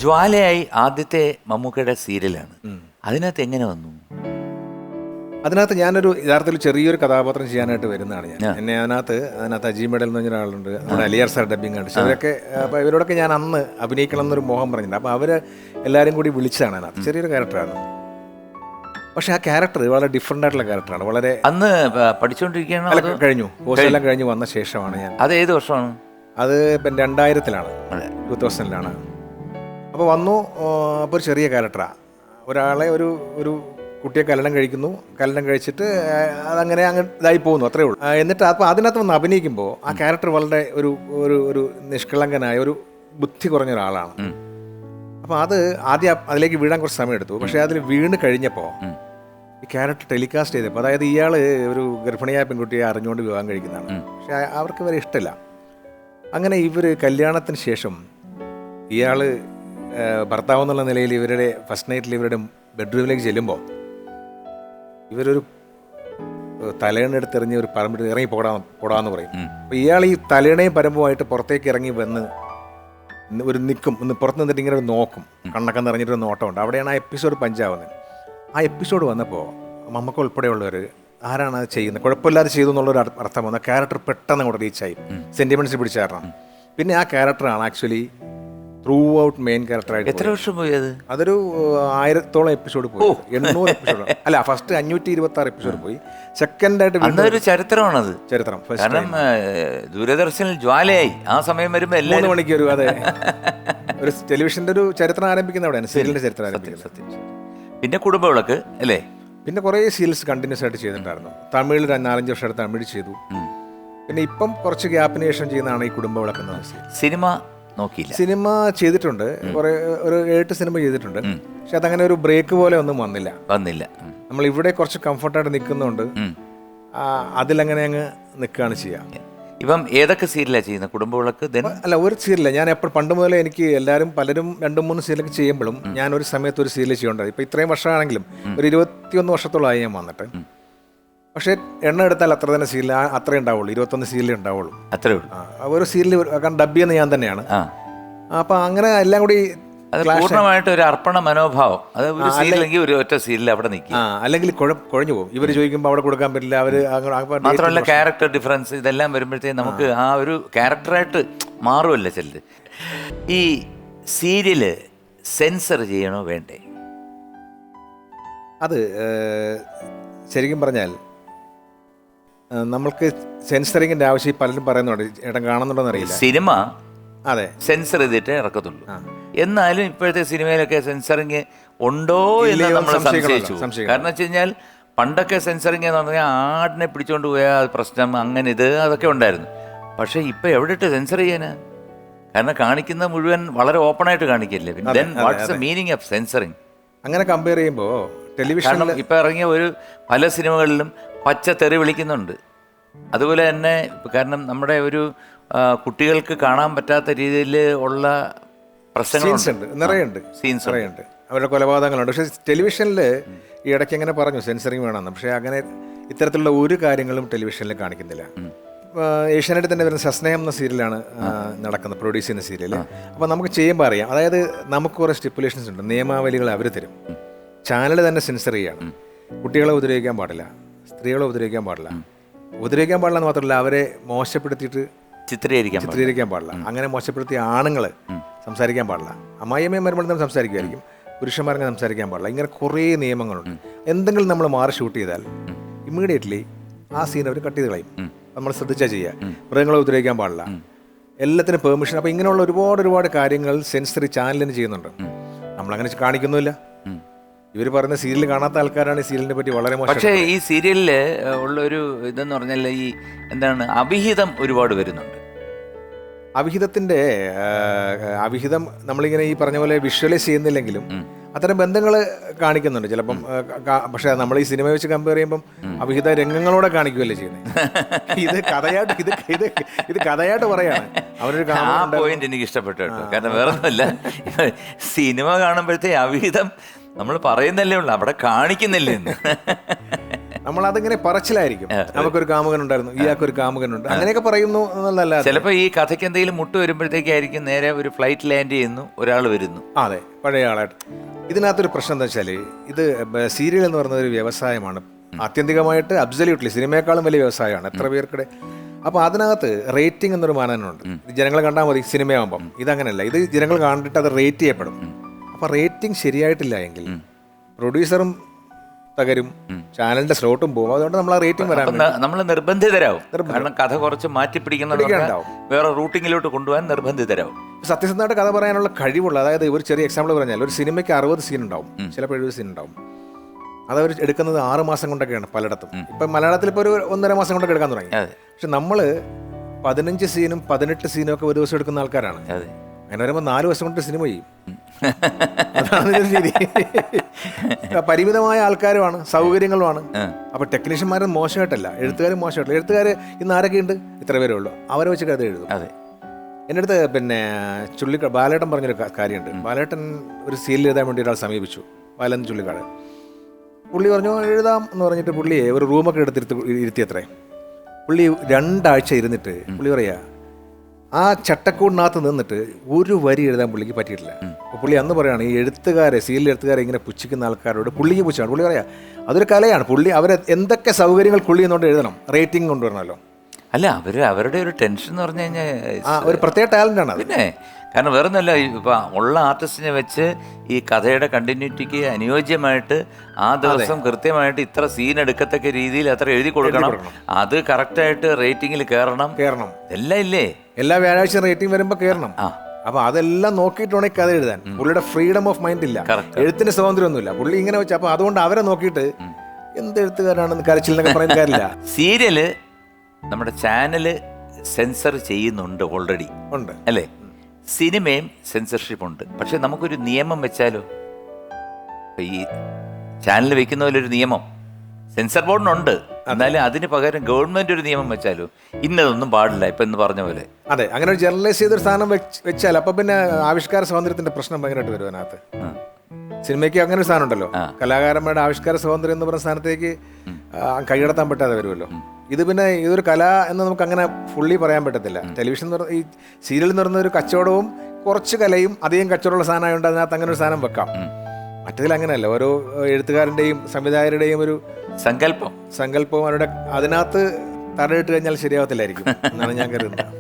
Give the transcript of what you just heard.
ജ്വാലയായി ആദ്യത്തെ മമ്മൂക്കയുടെ സീരിയലാണ്. അതിനകത്ത് എങ്ങനെ വന്നു? അതിനകത്ത് ഞാനൊരു യഥാർത്ഥത്തിൽ ചെറിയൊരു കഥാപാത്രം ചെയ്യാനായിട്ട് വരുന്നതാണ് ഞാൻ. എന്നെ അതിനകത്ത് അജി മെഡൽ എന്ന് പറഞ്ഞ ഒരാളുണ്ട്, നമ്മുടെ അലിയാർ സാർ ഡബ്ബിങ് ഉണ്ട്. ഇവരൊക്കെ അപ്പോൾ ഇവരോടൊക്കെ ഞാൻ അന്ന് അഭിനയിക്കണം എന്നൊരു മോഹം പറഞ്ഞിട്ടുണ്ട്. അപ്പോൾ അവർ എല്ലാവരും കൂടി വിളിച്ചതാണ്. അതിനകത്ത് ചെറിയൊരു ക്യാരക്ടറാണ്. പക്ഷേ ആ ക്യാരക്ടർ വളരെ ഡിഫറെൻ്റ് ആയിട്ടുള്ള ക്യാരക്ടറാണ്. വളരെ അന്ന് പഠിച്ചുകൊണ്ടിരിക്കുകയാണോ? കഴിഞ്ഞു, കോഴ്സെല്ലാം കഴിഞ്ഞ് വന്ന ശേഷമാണ് ഞാൻ. അത് ഏത് വർഷമാണ്? അത് ഇപ്പം 2000-ലാണ്, 2000-ലാണ്. അപ്പോൾ വന്നു. അപ്പോൾ ഒരു ചെറിയ ക്യാരക്ടറാണ്. ഒരാളെ ഒരു കുട്ടിയെ കല്യാണം കഴിച്ചിട്ട് അതങ്ങനെ അങ്ങ് ഇതായി പോകുന്നു, അത്രേ ഉള്ളൂ. എന്നിട്ട് അപ്പോൾ അതിനകത്ത് വന്ന് അഭിനയിക്കുമ്പോൾ ആ ക്യാരക്ടർ വളരെ ഒരു നിഷ്കളങ്കനായ ഒരു ബുദ്ധി കുറഞ്ഞ ഒരാളാണ്. അപ്പോൾ ആദ്യം അതിലേക്ക് വീഴാൻ കുറച്ച് സമയം എടുത്തു. പക്ഷേ അതിൽ വീണ് കഴിഞ്ഞപ്പോൾ ഈ ക്യാരക്ടർ ടെലികാസ്റ്റ് ചെയ്തപ്പോൾ, അതായത് ഇയാൾ ഒരു ഗർഭിണിയായ പെൺകുട്ടിയെ അറിഞ്ഞുകൊണ്ട് വിവാഹം കഴിക്കുന്നതാണ്. പക്ഷേ അവർക്ക് വരെ ഇഷ്ടമില്ല. അങ്ങനെ ഇവർ കല്യാണത്തിന് ശേഷം ഇയാൾ ഭർത്താവ് എന്നുള്ള നിലയിൽ ഇവരുടെ ഫസ്റ്റ് നൈറ്റിൽ ഇവരുടെ ബെഡ്റൂമിലേക്ക് ചെല്ലുമ്പോൾ ഇവരൊരു തലേണെടുത്തെറിഞ്ഞ് ഒരു പറമ്പിട്ട് ഇറങ്ങി പോടാന്ന് പറയും. അപ്പോൾ ഇയാൾ ഈ തലേണയും പരമ്പുമായിട്ട് പുറത്തേക്ക് ഇറങ്ങി വന്ന് ഒന്ന് പുറത്ത് നിന്നിട്ട് ഇങ്ങനെ നോക്കും, കണ്ണൊക്കെ നിറഞ്ഞിട്ടൊരു നോട്ടമുണ്ട്. അവിടെയാണ് ആ എപ്പിസോഡ് പഞ്ചാവുന്നത്. ആ എപ്പിസോഡ് വന്നപ്പോൾ മമ്മക്ക് ഉൾപ്പെടെയുള്ളവർ ആരാണ് അത് ചെയ്യുന്നത്, കുഴപ്പമില്ലാതെ ചെയ്തു എന്നുള്ളൊരു അർത്ഥം വന്ന ക്യാരക്ടർ പെട്ടെന്ന് അങ്ങോട്ട് റീച്ചായി, സെൻറ്റിമെൻറ്റ്സ് പിടിച്ച കാരണം. പിന്നെ ആ ക്യാരക്ടറാണ് ആക്ച്വലി ത്രൂ ഔട്ട് മെയിൻ ക്യാരക്ടറായിട്ട്. എത്ര വർഷം പോയി അത്? അതൊരു 1000-ഓളം എപ്പിസോഡ് പോയി. 800 എപ്പിസോഡ് അല്ല, ഫസ്റ്റ് 526 എപ്പിസോഡ് പോയി. സെക്കൻഡായിട്ട് ഒരു ചരിത്രമാണത്. ചരിത്രം. കാരണം ദൂരദർശനിൽ ജ്വാലയായി ആ സമയം വരുമ്പോൾ 3 മണിക്ക് അതെ ഒരു ടെലിവിഷന്റെ ഒരു ചരിത്രം ആരംഭിക്കുന്ന അവിടെയാണ്, സീരിയലിന്റെ ചരിത്രം ആരംഭിക്കുന്നത്. പിന്നെ കുടുംബവിളക്ക് അല്ലേ? പിന്നെ കുറേ സീരിയൽസ് കണ്ടിന്യൂസ് ആയിട്ട് ചെയ്തിട്ടുണ്ടായിരുന്നു. തമിഴിൽ 4-5 വർഷമായിട്ട് തമിഴ് ചെയ്തു. പിന്നെ ഇപ്പം കുറച്ച് ഗ്യാപ്പിന് ശേഷം ചെയ്യുന്നതാണ് ഈ കുടുംബവിളക്ക് എന്ന സിനിമ. നോക്കിയില്ല. സിനിമ ചെയ്തിട്ടുണ്ട്, കുറെ ഒരു 7 സിനിമ ചെയ്തിട്ടുണ്ട്. പക്ഷെ അതങ്ങനെ ഒരു ബ്രേക്ക് പോലെ ഒന്നും വന്നില്ല. നമ്മൾ ഇവിടെ കുറച്ച് കംഫർട്ടായിട്ട് നിൽക്കുന്നുണ്ട്, അതിലങ്ങനെ അങ്ങ് നിൽക്കുകയാണ് ചെയ്യുക. ഇപ്പം ഏതൊക്കെ സീരിയലാണ് ചെയ്യുന്നത്? കുടുംബവിളക്ക് അല്ല, ഒരു സീരിയല്ല. ഞാൻ എപ്പോഴും പണ്ട് മുതലേ എനിക്ക് പലരും 2-3 സീരിയലൊക്കെ ചെയ്യുമ്പോഴും ഞാൻ ഒരു സമയത്ത് ഒരു സീരിയൽ ചെയ്യുന്നുണ്ട്. ഇപ്പം ഇത്രയും വർഷമാണെങ്കിലും ഒരു 21 വർഷത്തോളമായി ഞാൻ വന്നിട്ട്. പക്ഷേ എണ്ണം എടുത്താൽ അത്ര തന്നെ സീരിയൽ അത്രേ ഉണ്ടാവുള്ളൂ, 21 സീരിയലേ ഉണ്ടാവുള്ളൂ. അത്രേ ഉള്ളൂ. ഒരു സീരിയൽ ഡബ് ചെയ്യുന്ന ഞാൻ തന്നെയാണ്. അപ്പം അങ്ങനെ എല്ലാം കൂടി പൂർണ്ണമായിട്ട് ഒരു അർപ്പണ മനോഭാവം. അത് ഒരു സീരിയലെങ്കിൽ ഒരു ഒറ്റ സീരിയൽ അവിടെ നിൽക്കും. അല്ലെങ്കിൽ കുഴഞ്ഞു പോകും. ഇവർ ചോദിക്കുമ്പോൾ അവിടെ കൊടുക്കാൻ പറ്റില്ല. മാത്രമല്ല ക്യാരക്ടർ ഡിഫറൻസ് ഇതെല്ലാം വരുമ്പോഴത്തേക്കും നമുക്ക് ആ ഒരു ക്യാരക്ടറായിട്ട് മാറുമല്ലോ ചിലത്. ഈ സീരിയല് സെൻസർ ചെയ്യണോ വേണ്ടേ? അത് ശരിക്കും പറഞ്ഞാൽ നമ്മൾക്ക് സെൻസറിങ്ങിന്റെ ആവശ്യം പലരും പറയുന്നുണ്ട്. ഏട്ടൻ കാണുന്നുണ്ടോന്ന് അറിയില്ല. സിനിമ അതെ സെൻസർ ചെയ്തിട്ടേ ഇറക്കത്തുള്ളൂ. എന്നാലും ഇപ്പോഴത്തെ സിനിമയിലൊക്കെ സെൻസറിങ് ഉണ്ടോ എന്ന് നമ്മൾ സംശയിച്ചു. കാരണം വെച്ച് കഴിഞ്ഞാൽ പണ്ടൊക്കെ സെൻസറിങ് എന്ന് പറഞ്ഞാൽ ആടിനെ പിടിച്ചോണ്ട് പോയാൽ പ്രശ്നം, അങ്ങനെ അതൊക്കെ ഉണ്ടായിരുന്നു. പക്ഷേ ഇപ്പം എവിടെ ഇട്ട് സെൻസർ ചെയ്യാനാ? കാരണം കാണിക്കുന്ന മുഴുവൻ വളരെ ഓപ്പണായിട്ട് കാണിക്കില്ലേ. Then what's the meaning of censoring? അങ്ങനെ കമ്പയർ ചെയ്യുമ്പോൾ ടെലിവിഷൻ ഇപ്പം ഇറങ്ങിയ പല സിനിമകളിലും പച്ച തെറി വിളിക്കുന്നുണ്ട്. അതുപോലെ തന്നെ കാരണം നമ്മുടെ ഒരു കുട്ടികൾക്ക് കാണാൻ പറ്റാത്ത രീതിയിൽ ഉള്ള പ്രശ്നങ്ങളുണ്ട്, നിറയുണ്ട്, അവരുടെ കൊലപാതകങ്ങളുണ്ട്. പക്ഷേ ടെലിവിഷനിൽ ഈ ഇടയ്ക്ക് എങ്ങനെ പറഞ്ഞു സെൻസറിങ് വേണമെന്ന്. പക്ഷേ അങ്ങനെ ഇത്തരത്തിലുള്ള ഒരു കാര്യങ്ങളും ടെലിവിഷനിൽ കാണിക്കുന്നില്ല. ഏഷ്യാനെറ്റിൽ തന്നെ വരുന്ന സസ്നേഹം എന്ന സീരിയലാണ് നടക്കുന്നത്, പ്രൊഡ്യൂസ് ചെയ്യുന്ന സീരിയൽ. അപ്പോൾ നമുക്ക് ചെയ്യുമ്പോൾ അറിയാം, അതായത് നമുക്ക് കുറേ സ്റ്റിപ്പുലേഷൻസ് ഉണ്ട്, നിയമാവലികൾ അവർ തരും. ചാനൽ തന്നെ സെൻസർ ചെയ്യാണ്. കുട്ടികളെ ഉപദ്രവിക്കാൻ പാടില്ല, സ്ത്രീകളെ ഉപദ്രവിക്കാൻ പാടില്ല എന്ന് മാത്രമല്ല അവരെ മോശപ്പെടുത്തിയിട്ട് ചിത്രീകരിക്കാൻ പാടില്ല. അങ്ങനെ മോശപ്പെടുത്തിയ ആണുങ്ങൾ സംസാരിക്കാൻ പാടില്ല. അമ്മായിയമ്മയും മരുമകളും സംസാരിക്കുമായിരിക്കും, പുരുഷന്മാരങ്ങനെ സംസാരിക്കാൻ പാടില്ല. ഇങ്ങനെ കുറേ നിയമങ്ങളുണ്ട്. എന്തെങ്കിലും നമ്മൾ മാറി ഷൂട്ട് ചെയ്താൽ ഇമ്മീഡിയറ്റ്ലി ആ സീൻ അവർ കട്ട് ചെയ്ത് കളയും. നമ്മൾ ശ്രദ്ധിച്ചാൽ ചെയ്യുക. മൃഗങ്ങളെ ഉപദ്രവിക്കാൻ പാടില്ല, എല്ലാത്തിനും പെർമിഷൻ. അപ്പോൾ ഇങ്ങനെയുള്ള ഒരുപാട് കാര്യങ്ങൾ സെൻസറി ചാനലിന് ചെയ്യുന്നുണ്ട്. നമ്മളങ്ങനെ കാണിക്കുന്നുമില്ല. ഇവർ പറയുന്ന സീരിയൽ കാണാത്ത ആൾക്കാരാണ് ഈ സീരിയലിനെ പറ്റി വളരെ മോശം. പക്ഷേ ഈ സീരിയലിൽ ഉള്ളൊരു ഇതെന്ന് പറഞ്ഞാൽ ഈ അവിഹിതം ഒരുപാട് വരുന്നുണ്ട്. അവിഹിതം നമ്മളിങ്ങനെ ഈ പറഞ്ഞ പോലെ വിഷ്വലൈസ് ചെയ്യുന്നില്ലെങ്കിലും അത്തരം ബന്ധങ്ങൾ കാണിക്കുന്നുണ്ട് ചിലപ്പം. പക്ഷെ നമ്മൾ ഈ സിനിമ വെച്ച് കമ്പയർ ചെയ്യുമ്പം അവിഹിത രംഗങ്ങളോടെ കാണിക്കുകയല്ലേ ചെയ്യുന്നത്. ഇത് കഥയായിട്ട് പറയാണ്. അവരൊരു പോയിന്റ് എനിക്ക് ഇഷ്ടപ്പെട്ടു കേട്ടോ. കാരണം വേറെ ഒന്നുമല്ല, സിനിമ കാണുമ്പോഴത്തേ അവിഹിതം നമ്മൾ പറയുന്നല്ലേ ഉള്ളു, അവിടെ കാണിക്കുന്നില്ലേ എന്ന്. നമ്മളതിങ്ങനെ പറച്ചിലായിരിക്കും. നമുക്കൊരു കാമുകൻ ഉണ്ടായിരുന്നു, ഇയാൾക്കൊരു കാമുകനുണ്ട്, അങ്ങനെയൊക്കെ പറയുന്നു എന്നല്ല. ചിലപ്പോൾ ഈ കഥയ്ക്ക് എന്തെങ്കിലും മുട്ട് വരുമ്പോഴത്തേക്കായിരിക്കും നേരെ ഒരു ഫ്ലൈറ്റ് ലാൻഡ് ചെയ്യുന്നു, ഒരാൾ വരുന്നു. അതെ, പഴയ ആളായിട്ട്. ഇതിനകത്തൊരു പ്രശ്നം എന്താ വെച്ചാൽ, ഇത് സീരിയൽ എന്ന് പറയുന്ന ഒരു വ്യവസായമാണ്, ആത്യന്തികമായിട്ട് അബ്സല്യൂട്ട്ലി സിനിമയെക്കാളും വലിയ വ്യവസായമാണ് എത്ര പേർക്കിടെ. അപ്പോൾ അതിനകത്ത് റേറ്റിംഗ് എന്നൊരു മാനദണ്ഡമുണ്ട്. ജനങ്ങൾ കണ്ടാൽ മതി സിനിമയാകുമ്പം. ഇതങ്ങനെയല്ല, ഇത് ജനങ്ങൾ കണ്ടിട്ട് അത് റേറ്റ് ചെയ്യപ്പെടും. അപ്പോൾ റേറ്റിംഗ് ശരിയായിട്ടില്ല എങ്കിൽ പ്രൊഡ്യൂസറും തകരും, ചാനലിന്റെ സ്ലോട്ടും പോകും. അതുകൊണ്ട് നമ്മൾ ആ റേറ്റിംഗ് വരാൻ നമ്മൾ നിർബന്ധിതരാവും. കാരണം കഥ കുറച്ച് മാറ്റി പിടിക്കുന്ന വേറെ റൂട്ടിങ്ങിലോട്ട് കൊണ്ടുപോകാൻ നിർബന്ധിതരാവും. സത്യസന്ധമായിട്ട് കഥ പറയാനുള്ള കഴിവുള്ള, അതായത് ഒരു ചെറിയ എക്സാമ്പിൾ പറഞ്ഞാൽ, ഒരു സിനിമയ്ക്ക് 60 സീൻ ഉണ്ടാവും, ചിലപ്പോൾ 70 സീൻ ഉണ്ടാവും. അതവർ എടുക്കുന്നത് 6 മാസം കൊണ്ടൊക്കെയാണ് പലയിടത്തും. ഇപ്പം മലയാളത്തിൽ ഇപ്പോൾ ഒരു 1.5 മാസം കൊണ്ടൊക്കെ എടുക്കാൻ തുടങ്ങി. പക്ഷെ നമ്മൾ 15 സീനും 18 സീനും ഒക്കെ ഒരു ദിവസം എടുക്കുന്ന ആൾക്കാരാണ്. അങ്ങനെ വരുമ്പോൾ 4 ദിവസം കൊണ്ട് സിനിമ ചെയ്യും. അതാണ് ശരി. പരിമിതമായ ആൾക്കാരുമാണ്, സൗകര്യങ്ങളുമാണ്. അപ്പൊ ടെക്നീഷ്യന്മാരും മോശമായിട്ടല്ല, എഴുത്തുകാരും മോശമായിട്ടല്ല. എഴുത്തുകാർ ഇന്ന് ആരൊക്കെ ഉണ്ട്? ഇത്ര പേരേ ഉള്ളൂ. അവരെ വെച്ച് കഥ എഴുതും. എൻ്റെ അടുത്ത് പിന്നെ ബാലേട്ടൻ പറഞ്ഞൊരു കാര്യമുണ്ട്. ബാലേട്ടൻ ഒരു സീരിയൽ എഴുതാൻ വേണ്ടി ഒരാൾ സമീപിച്ചു, ബാലൻ ചുള്ളിക്കാട്. പുള്ളി പറഞ്ഞു എഴുതാം എന്ന് പറഞ്ഞിട്ട് പുള്ളിയെ ഒരു റൂമൊക്കെ ഇരുത്തിയത്രേ. പുള്ളി 2 ആഴ്ച ഇരുന്നിട്ട് പുള്ളി പറയാ, ആ ചട്ടക്കൂടിനകത്ത് നിന്നിട്ട് ഒരു വരി എഴുതാൻ പുള്ളിക്ക് പറ്റിയിട്ടില്ല. അപ്പോൾ പുള്ളി അന്ന് പറയുകയാണ്, ഈ എഴുത്തുകാരെ, സീരിയൽ എഴുത്തുകാരെ ഇങ്ങനെ പുച്ഛിക്കുന്ന ആൾക്കാരോട് പുള്ളിക്ക് പുച്ഛമാണ്. പുള്ളി പറയാ അതൊരു കലയാണ്. പുള്ളി അവരെ എന്തൊക്കെ സൗകര്യങ്ങൾ പുള്ളി എന്നുകൊണ്ട് എഴുതണം, റേറ്റിംഗ് കൊണ്ടുവരണമല്ലോ. അല്ല, അവരുടെ ഒരു ടെൻഷൻ എന്ന് പറഞ്ഞു കഴിഞ്ഞാൽ ഒരു പ്രത്യേക ടാലൻ്റാണ് അത്. പിന്നെ കാരണം വേറെ ഒന്നുമല്ല, ഇപ്പം ഉള്ള ആർട്ടിസ്റ്റിനെ വെച്ച് ഈ കഥയുടെ കണ്ടിന്യൂറ്റിക്ക് അനുയോജ്യമായിട്ട് ആ ദിവസം കൃത്യമായിട്ട് ഇത്ര സീൻ എടുക്കത്തക്ക രീതിയിൽ അത്ര എഴുതി കൊടുക്കണം. അത് കറക്റ്റായിട്ട് റേറ്റിംഗിൽ കയറണം. എല്ലാം ഇല്ലേ, എല്ലാ വ്യാഴാഴ്ച റേറ്റിംഗ് വരുമ്പോൾ കയറണം. അപ്പൊ അതെല്ലാം നോക്കിയിട്ടാണ് കഥ എഴുതാൻ. പുള്ളിയുടെ ഫ്രീഡം ഓഫ് മൈൻഡ് ഇല്ല, എഴുത്തിന് സ്വാതന്ത്ര്യമൊന്നുമില്ല. പുള്ളി ഇങ്ങനെ വെച്ച്, അപ്പൊ അതുകൊണ്ട് അവരെ നോക്കിയിട്ട് എന്ത് എഴുത്തുകാരാണെന്ന് കരച്ചിലെന്നൊക്കെ പറയുന്ന കാര്യമില്ല. സീരിയല് നമ്മുടെ ചാനല് സെൻസർ ചെയ്യുന്നുണ്ട്, ഓൾറെഡി ഉണ്ട് അല്ലേ? സിനിമയും സെൻസർഷിപ്പ് ഉണ്ട്. പക്ഷെ നമുക്കൊരു നിയമം വെച്ചാലോ, ഈ ചാനൽ വെക്കുന്ന പോലെ ഒരു നിയമം സെൻസർ ബോർഡിനുണ്ട്. എന്നാലും അതിന് പകരം ഗവൺമെന്റ് ഒരു നിയമം വെച്ചാലോ, ഇന്നതൊന്നും പാടില്ല, ഇപ്പൊ എന്ന് പറഞ്ഞ പോലെ. അതെ, അങ്ങനെ ഒരു ജനറലൈസ് ചെയ്തൊരു സാധനം വെച്ചാൽ അപ്പൊ പിന്നെ ആവിഷ്കാര സ്വാതന്ത്ര്യത്തിന്റെ പ്രശ്നം ഭയങ്കരമായിട്ട് വരും അതിനകത്ത്. സിനിമയ്ക്ക് അങ്ങനെ ഒരു സാധനം ഉണ്ടല്ലോ, കലാകാരന്മാരുടെ ആവിഷ്കാര സ്വാതന്ത്ര്യം എന്ന് പറയുന്ന സ്ഥാനത്തേക്ക് കൈയടത്താൻ പറ്റാതെ വരുമല്ലോ. ഇത് പിന്നെ ഇതൊരു കല എന്ന് നമുക്ക് അങ്ങനെ ഫുള്ളി പറയാൻ പറ്റത്തില്ല. ടെലിവിഷൻ എന്ന് പറഞ്ഞ, ഈ സീരിയൽ എന്ന് പറയുന്ന ഒരു കച്ചവടവും കുറച്ച് കലയും അധികം കച്ചവടമുള്ള സാധനമായതുകൊണ്ട് അതിനകത്ത് അങ്ങനെ ഒരു സാധനം വെക്കാം. മറ്റതിൽ അങ്ങനെയല്ല, ഓരോ എഴുത്തുകാരൻ്റെയും സംവിധായകരുടെയും ഒരു സങ്കല്പവും അവരുടെ അതിനകത്ത് തടയിട്ട് കഴിഞ്ഞാൽ ശരിയാവത്തില്ലായിരിക്കും എന്നാണ് ഞാൻ കരുതുന്നത്.